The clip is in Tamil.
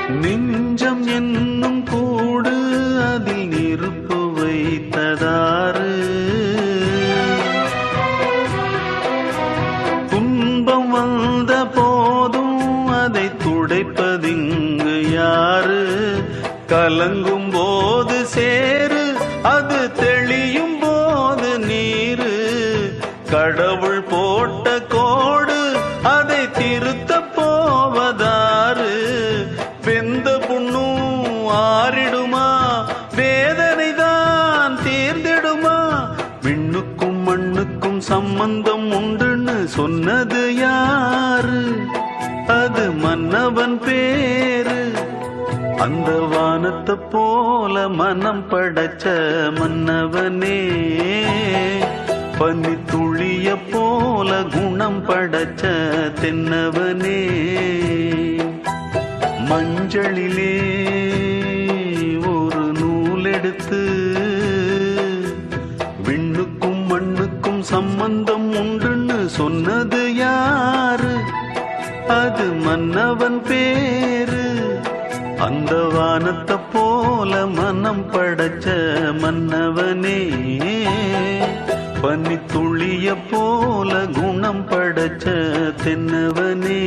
நெஞ்சம் என்னும் கூடு அதில் நெருப்பு வைத்ததாறு, துன்பம் வந்த போதும் அதை துடைப்பதிங்கு யாரு? கலங்கும் போது சேரு, அது தெளியும் போது நீரு. கடவுள் போட்ட கோடு அதை திருத்த போவதாறு? வெந்த புண்ணும் ஆறிடுமா? வேதனை தான் தீர்ந்திடுமா? விண்ணுக்கும் மண்ணுக்கும் சம்பந்தம் உண்டுன்னு சொன்னது யாரு? அது மன்னவன் பேரு. அந்த வானத்தை போல மனம் படைச்ச மன்னவனே, பனி துளிய போல குணம் படைச்ச தென்னவனே. மஞ்சளிலே ஒரு நூலெடுத்து விண்ணுக்கும் மண்ணுக்கும் சம்பந்தம் உண்டுன்னு சொன்னது யாரு? அது மன்னவன் பேரு. அந்த வானத்தை போல மனம் படைச்ச மன்னவனே, பனி துளிய போல குணம் படைச்ச தென்னவனே.